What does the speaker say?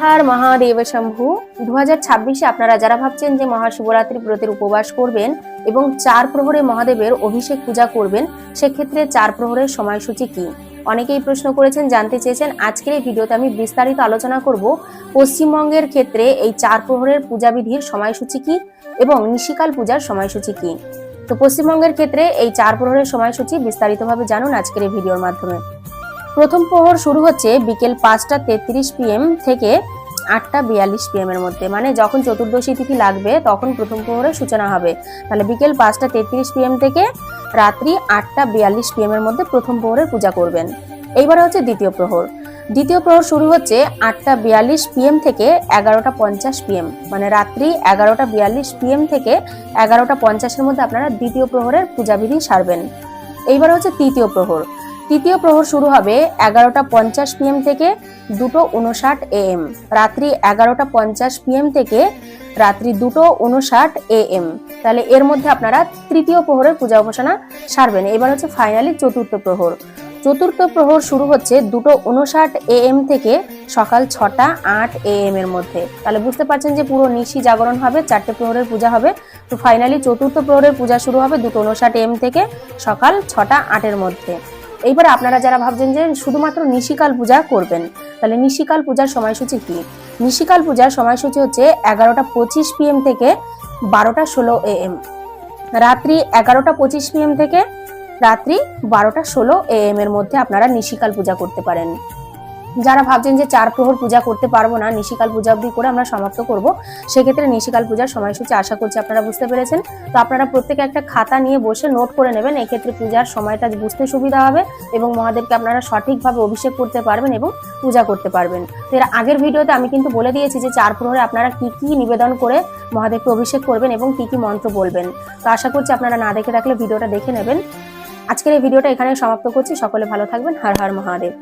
হর মহাদেব শম্ভু 2026-এ আপনারা যারা ভাবছেন যে মহাশিবরাত্রি ব্রতের উপবাস করবেন এবং 4 প্রহরে মহাদেবের অভিষেক পূজা করবেন, সেক্ষেত্রে 4 প্রহরের সময়সূচি কি? অনেকেই প্রশ্ন করেছেন, জানতে চেয়েছেন। আজকের এই ভিডিওতে আমি বিস্তারিত আলোচনা করব পশ্চিমবঙ্গের ক্ষেত্রে এই 4 প্রহরের পূজাবিধির সময়সূচি কি এবং নিশিকাল পূজার সময়সূচি কি। তো পশ্চিমবঙ্গের ক্ষেত্রে এই 4 প্রহরের সময়সূচি বিস্তারিতভাবে জানুন আজকের এই ভিডিওর মাধ্যমে। প্রথম প্রহর শুরু হচ্ছে বিকেল 5:33 PM থেকে 8:42 PM এর মধ্যে, মানে যখন চতুর্দশী তিথি লাগবে তখন প্রথম প্রহরের সূচনা হবে। তাহলে বিকেল 5:33 PM থেকে রাত্রি 8:42 PM এর মধ্যে প্রথম প্রহরের পূজা করবেন। এইবার হচ্ছে দ্বিতীয় প্রহর। দ্বিতীয় প্রহর শুরু হচ্ছে 8:42 PM থেকে 11:50 PM, মানে রাত্রি 11:42 PM থেকে 11:50 এর মধ্যে আপনারা দ্বিতীয় প্রহরের পূজাবিধি সারবেন। এইবার হচ্ছে তৃতীয় প্রহর। তৃতীয় প্রহর শুরু হবে 11:50 PM থেকে 2:59 AM, রাত্রি 11:50 PM থেকে রাত্রি 2:59 AM। তাহলে এর মধ্যে আপনারা তৃতীয় প্রহরের পূজা উপাসনা সারবেন। এবার হচ্ছে ফাইনালি চতুর্থ প্রহর। চতুর্থ প্রহর শুরু হচ্ছে 2:59 AM থেকে সকাল 6:08 AM এর মধ্যে। তাহলে বুঝতে পারছেন যে পুরো নিশি জাগরণ হবে, 4টে প্রহরের পূজা হবে। তো ফাইনালি চতুর্থ প্রহরের পূজা শুরু হবে 2:59 AM থেকে সকাল 6:08 এর মধ্যে। এইবার আপনারা যারা ভাবছেন যে শুধুমাত্র নিশিকাল পূজা করবেন, তাহলে নিশিকাল পূজার সময়সূচি কি? নিশিকাল পূজার সময়সূচি হচ্ছে 11:25 PM থেকে 12:16 AM, রাত্রি 11:25 PM থেকে রাত্রি 12:16 AM এর মধ্যে আপনারা নিশিকাল পূজা করতে পারেন। যারা ভাবছেন যে 4 প্রহর পূজা করতে পারবো না, নিশিকাল পূজা অবধি করে আমরা সমাপ্ত করব, সেক্ষেত্রে নিশিকাল পূজার সময়সূচি আশা করছি আপনারা বুঝতে পেরেছেন। তো আপনারা প্রত্যেকে একটা খাতা নিয়ে বসে নোট করে নেবেন, এক্ষেত্রে পূজার সময়টা বুঝতে সুবিধা হবে এবং মহাদেবকে আপনারা সঠিকভাবে অভিষেক করতে পারবেন এবং পূজা করতে পারবেন। তো এর আগের ভিডিওতে আমি কিন্তু বলে দিয়েছি যে 4 প্রহরে আপনারা কি কি নিবেদন করে মহাদেবকে অভিষেক করবেন এবং কি কি মন্ত্র বলবেন। তো আশা করছি আপনারা না দেখে থাকলে ভিডিওটা দেখে নেবেন। আজকের এই ভিডিওটা এখানে সমাপ্ত করছি। সকলে ভালো থাকবেন। হর হর মহাদেব।